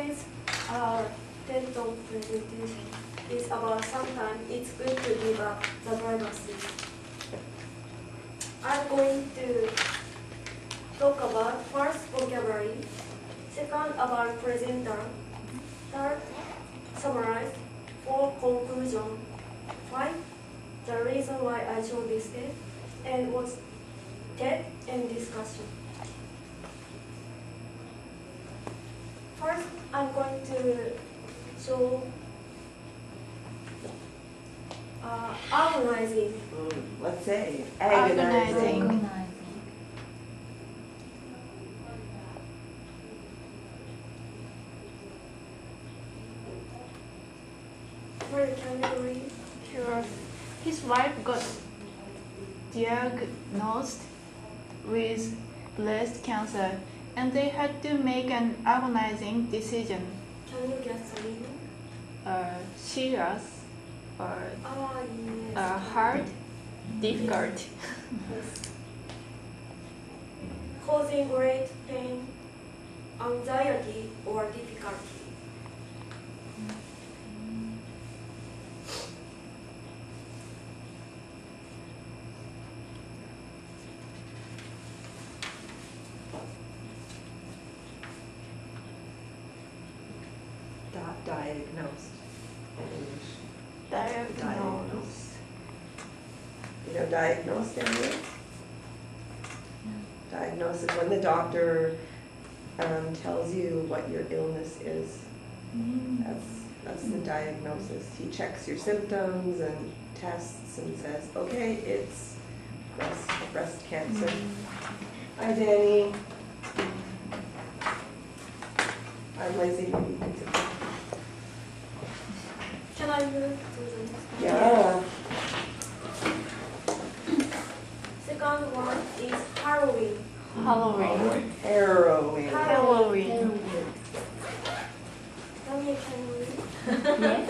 Today's TED Talk presentation is about sometimes it's good to give up the privacy. I'm going to talk about first vocabulary, second about presenter, third summarize, fourth conclusion, five the reason why I chose this TED, and what's TED and discussion. First, I'm going to show agonizing. Let's say agonizing. Where can you read? Sure. His wife got diagnosed with breast cancer, and they had to make an agonizing decision. Can you guess the meaning? Serious or Yes. hard, difficult. Yes. Causing great pain, anxiety, or difficulty. Diagnosed in English. Diagnosed. You know, diagnosed Daniel? Diagnosis when the doctor tells you what your illness is. That's the diagnosis. He checks your symptoms and tests and says, okay, it's breast cancer. Hi, Danny. I'm lazy. Maybe you can sit down. Can I move to the next one? Yeah. Second one is Halloween. Halloween. Harrowing. Halloween. Daniel, can you read? Yes.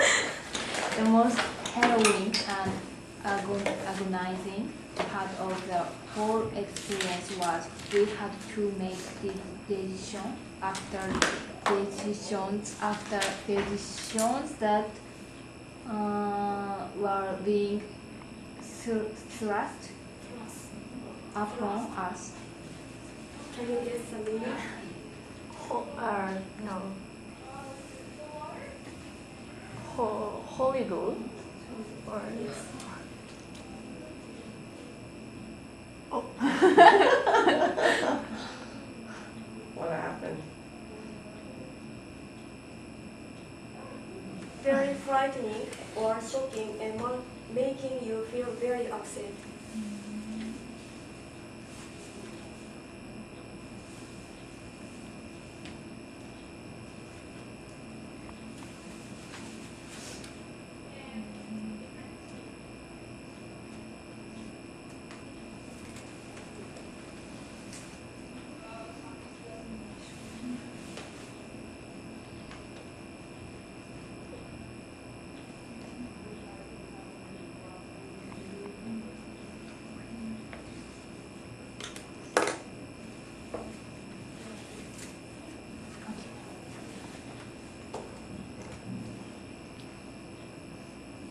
The most harrowing and agonizing part of the whole experience was we had to make decisions after decisions that were being thrust upon us. Can you guess the meaning? No. Horrible. Or What happened? Very frightening or shocking and making you feel very upset.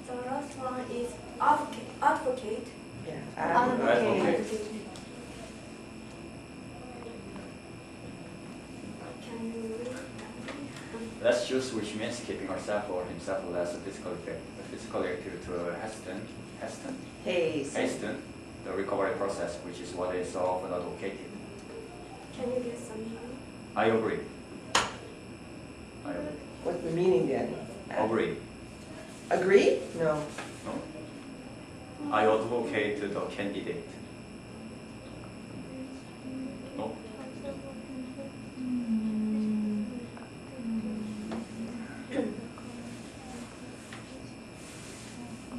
The last one is advocate. Yeah. Advocate. Can you read? Let's choose which means keeping herself or himself less physically active to hasten the recovery process, which is what is often advocated. Can you guess the meaning? I agree. What's the meaning, Danny? Agree. Agree? No. No? I advocate the candidate. No?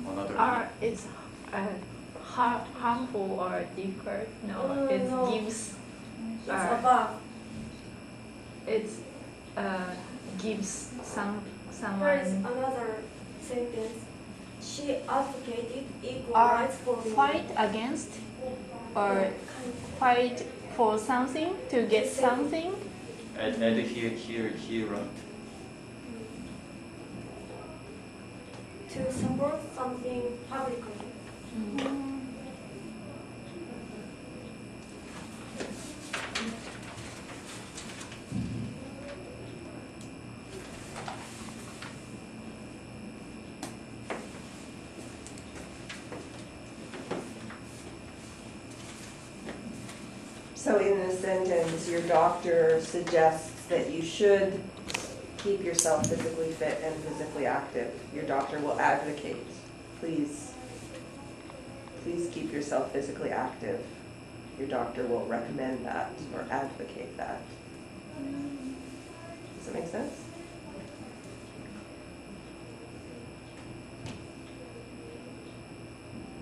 Another. It's harmful or difficult. No, it No. gives. It's above. It gives Here is someone another sentence. She advocated equal or rights for women. fight against or fight for something to get something. And here wrote to support something publicly. So in this sentence, your doctor suggests that you should keep yourself physically fit and physically active. Your doctor will advocate, please keep yourself physically active. Your doctor will recommend that or advocate that. Does that make sense?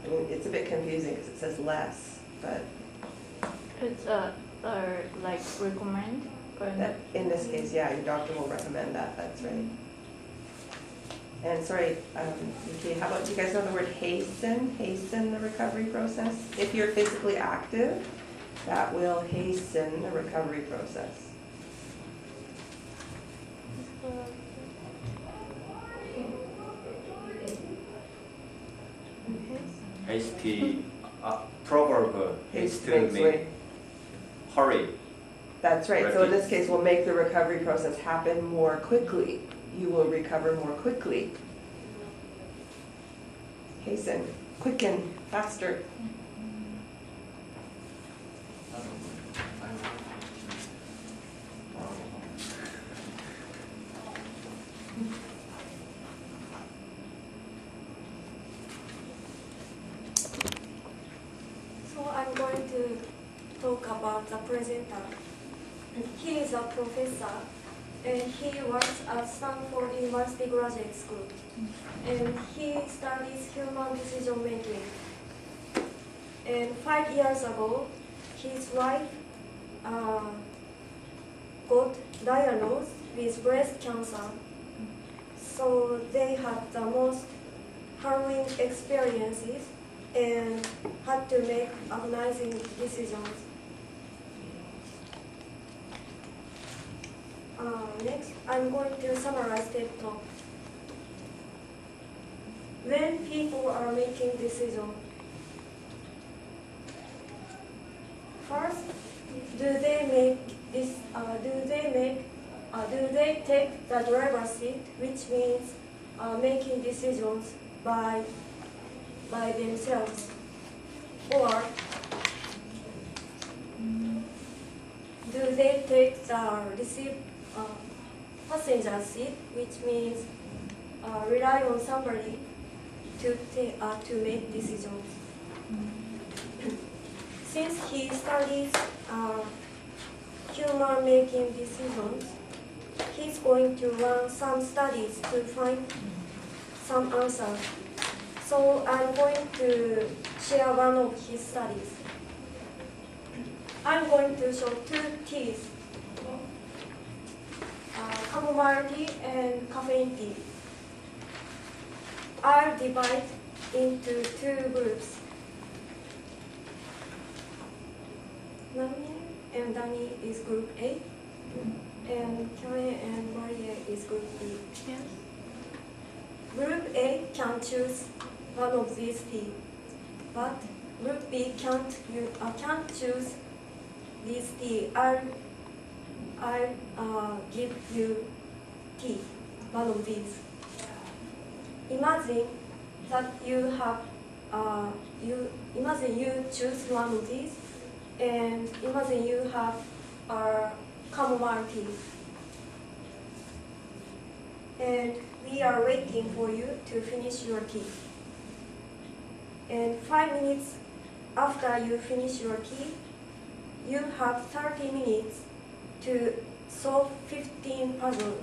I mean, it's a bit confusing because it says less, but It's like recommend or that, in this case, yeah, your doctor will recommend that, that's right. And sorry, Yukie, how about, do you guys know the word hasten the recovery process? If you're physically active, that will hasten the recovery process. Hasty, proverb, Haste haste makes mean way. hurry. That's right, so in Rapid. this case, we'll make the recovery process happen more quickly. You will recover more quickly. Hasten, quicken, faster. So I'm going to talk about the presenter. He is a professor and he works at Stanford University Graduate School. And he studies human decision making. And 5 years ago, his wife got diagnosed with breast cancer. So they had the most harrowing experiences and had to make agonizing decisions. Next, I'm going to summarize TED Talk. When people are making decisions, first, do they take the driver's seat, which means making decisions by themselves, or do they take the passenger seat, which means rely on somebody to make decisions. Since he studies human making decisions, he's going to run some studies to find some answers. So I'm going to share one of his studies. I'm going to show 2 teas, chamomile tea and caffeine tea. I'll divide into 2 groups. Nami and Dani is group A, and Kyoe and Marie is group B. yes. Group A can choose one of these tea, but Group B can't choose this tea. I'll give you tea, one of these. Imagine that imagine you choose one of these, and imagine you have chamomile tea. And we are waiting for you to finish your tea. And 5 minutes after you finish your tea, you have 30 minutes to solve 15 puzzles.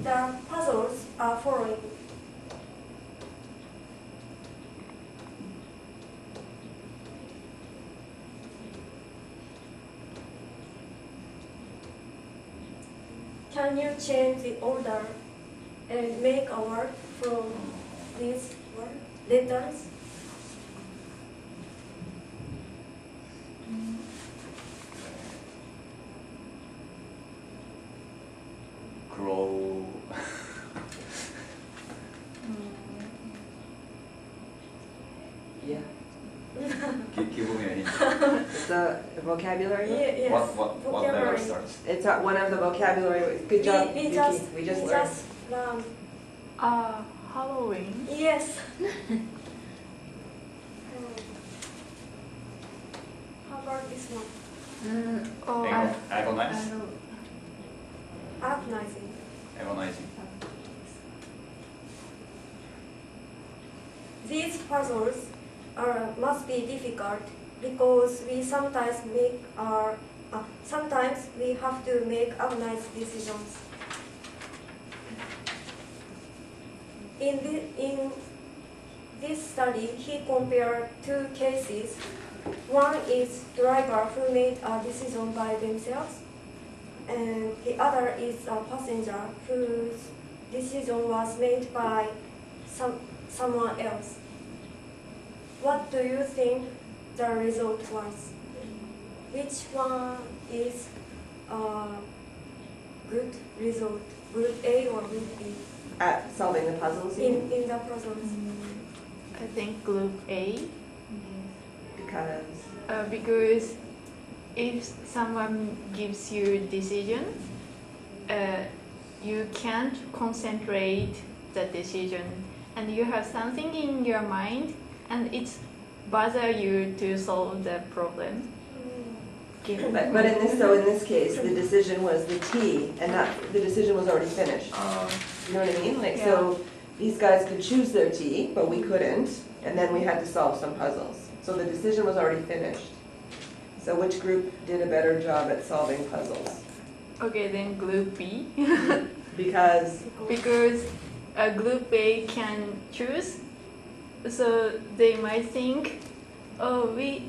The puzzles are following. Can you change the order and make a word from these letters? Grow. It's a vocabulary book? Yes. What letter Vocabulary. starts? It's one of the vocabulary. Good job, We Yuki. just We just learned. learned. Halloween. Yes. How about this one? Oh, Agonizing. Agonizing. Agonizing. These puzzles must be difficult because we sometimes we have to make agonizing decisions. In this study, he compared two cases. One is driver who made a decision by themselves, and the other is a passenger whose decision was made by someone else. What do you think the result was? Which one is a good result? Group A or Group B? At solving the puzzles, you mean? In the puzzles. I think group A. Because Because if someone gives you a decision, you can't concentrate the decision, and you have something in your mind, and it's bother you to solve the problem. but in this case, the decision was the T, and not the decision was already finished. You know what I mean? Like so, these guys could choose their T, but we couldn't, and then we had to solve some puzzles. So the decision was already finished. So which group did a better job at solving puzzles? Okay, then group B. Because Because group A can choose, so they might think, oh, we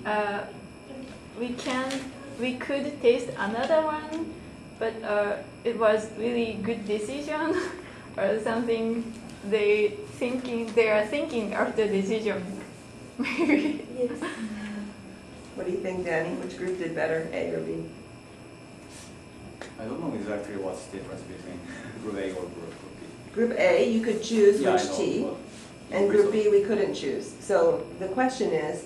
could taste another one, but it was really good decision or something. They are thinking after decision. Maybe. Yes. what do you think, Danny? Which group did better, A or B? I don't know exactly what's the difference between group A or group B. Group A, you could choose Yeah, I which know, T, but and no group result. B, we couldn't choose. So the question is,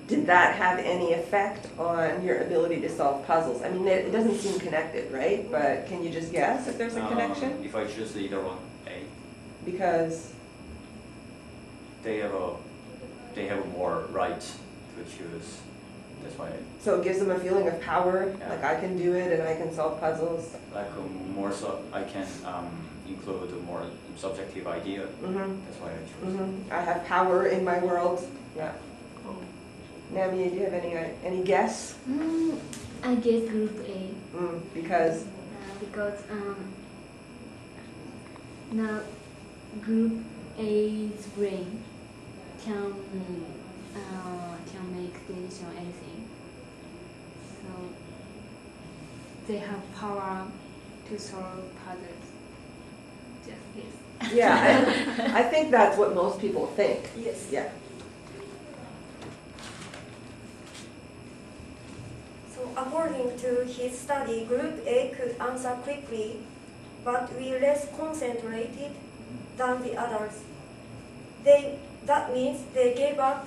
did that have any effect on your ability to solve puzzles? I mean, it doesn't seem connected, right? But can you just guess if there's a connection? If I choose either one, A, Because, they have more right to choose. That's why so it gives them a feeling of power, Yeah. like I can do it and I can solve puzzles. more so I can include a more subjective idea. Mm-hmm. That's why I choose. Mm-hmm. I have power in my world. Yeah. Nami, do you have any guess? I guess group A Because because now group A's brain can make decision anything. So they have power to solve puzzles. Just this. yeah, I think that's what most people think. Yes. Yeah. So according to his study, Group A could answer quickly, but were less concentrated than the others. That means they gave up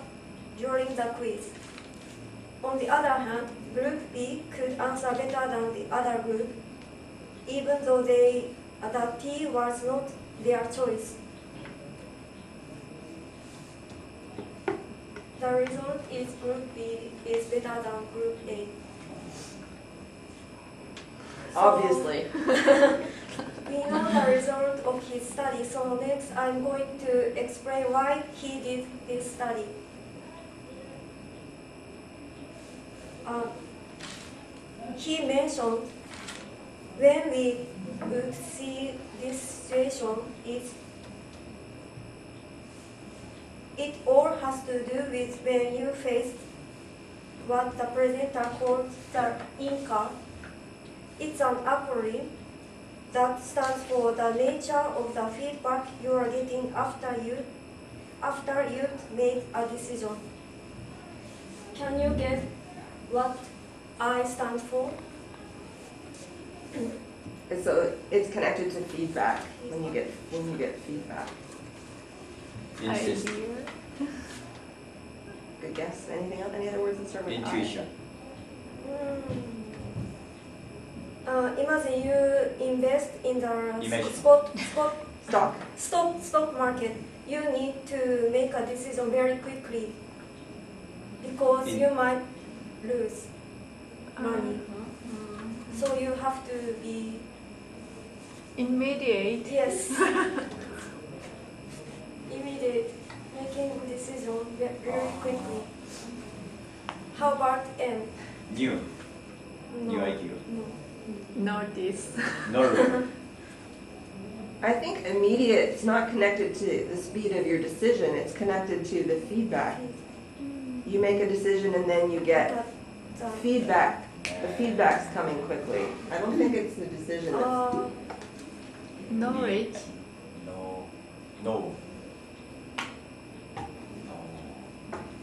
during the quiz. On the other hand, Group B could answer better than the other group, even though the T was not their choice. The result is Group B is better than Group A. So, Obviously. we know the result of his study, so next I'm going to explain why he did this study. He mentioned when we would see this situation, it all has to do with when you face what the presenter called the Inca. It's an acronym that stands for the nature of the feedback you are getting after you made a decision. Can you guess what I stand for? And so it's connected to feedback when you get feedback. Insist. Idea. Good guess. Anything else? Any other words that start with I? Intuition. Imagine you invest in the Imagine. Stock. market. You need to make a decision very quickly because In- you might lose money. So you have to be Immediate. yes immediate making decision very quickly. How about M? New. No. New idea. No. Notice. No rule. I think immediate is not connected to the speed of your decision. It's connected to the feedback. You make a decision and then you get feedback. The feedback's coming quickly. I don't think it's the decision. Knowledge. No. No.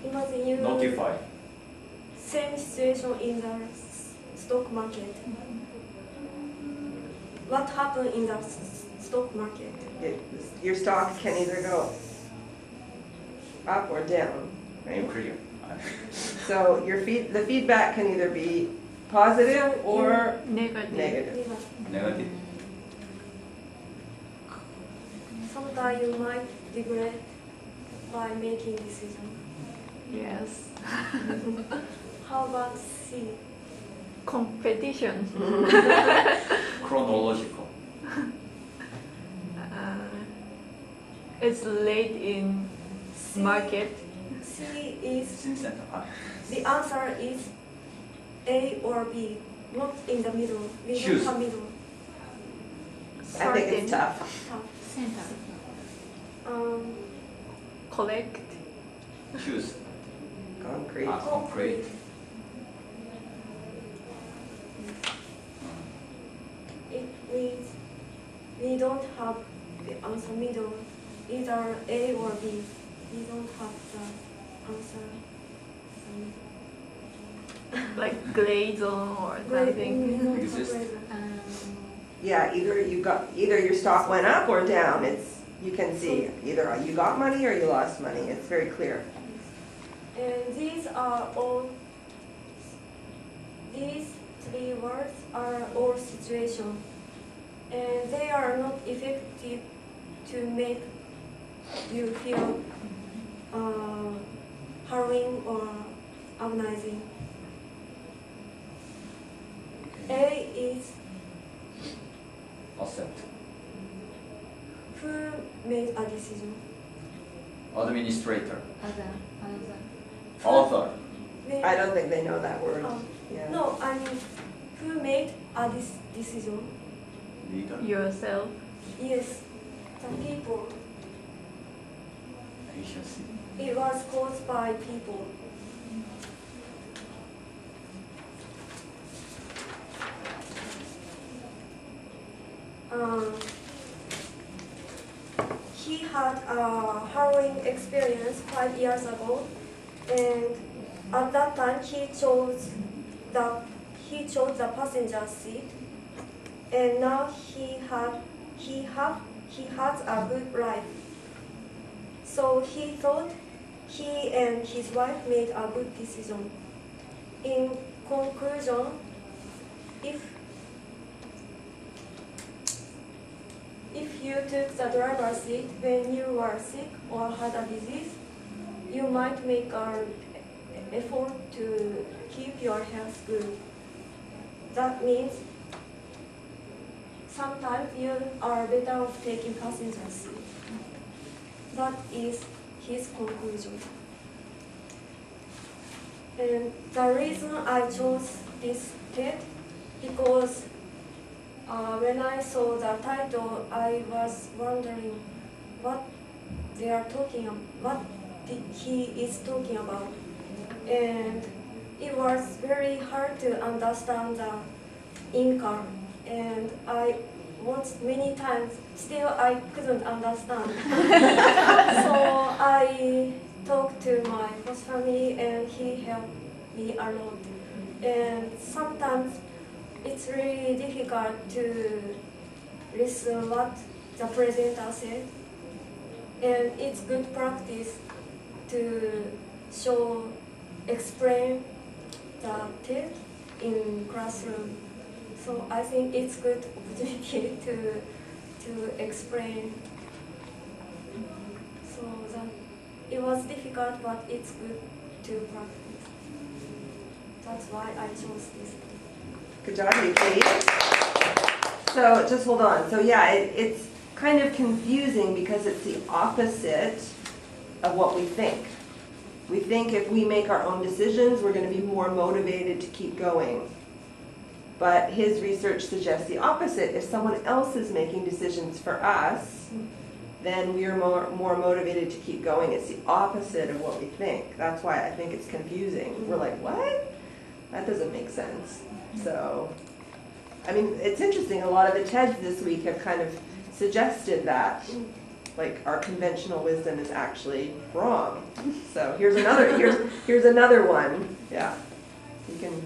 Imagine you Notify. same situation in the stock market. What happened in the stock market? Your stocks can either go up or down, right? Clear. So the feedback can either be positive or Negative. negative. Negative. Sometimes you might regret by making decision. Yes. How about C? Competition. Chronological. It's late in market. C is Center. the answer is A or B, not in the middle. We Choose. don't have middle. I think it's tough. Tough. Center. Collect. Choose. Concrete. Concrete. It means we don't have the answer middle, either A or B. We don't have the answer. Like gray zone or We something. don't have Exist. gray zone. Yeah, either your stock went up or down. You can see either you got money or you lost money. It's very clear. And these three words are all situation, and they are not effective to make you feel harrowing or agonizing. A is Accept. who made a decision. Administrator. Other. Author. I don't think they know that word. Um, Yeah. No, I mean, who made a decision? Leader. Yourself. Yes, the people. Efficiency. It was caused by people. He had a harrowing experience 5 years ago, and at that time he chose the passenger seat, and now he has a good life. So he thought he and his wife made a good decision. In conclusion, if you took the driver's seat when you were sick or had a disease, you might make an effort to keep your health good. That means sometimes you are better off taking passenger seat. That is his conclusion. And the reason I chose this TED because when I saw the title, I was wondering what they are talking about, what he is talking about, and it was very hard to understand the income, and I watched many times. Still, I couldn't understand. So I talked to my host family, and he helped me a lot. And sometimes it's really difficult to listen what the presenter said, and it's good practice to show, explain the TED in classroom. So I think it's good opportunity to explain. So that it was difficult, but it's good to practice. That's why I chose this. Good job, Yukie. So just hold on. So yeah, it's kind of confusing because it's the opposite of what we think. We think if we make our own decisions, we're going to be more motivated to keep going. But his research suggests the opposite. If someone else is making decisions for us, then we are more motivated to keep going. It's the opposite of what we think. That's why I think it's confusing. We're like, what? That doesn't make sense. So, I mean, it's interesting. A lot of the TEDs this week have kind of suggested that, like, our conventional wisdom is actually wrong. So here's another one. Yeah, you can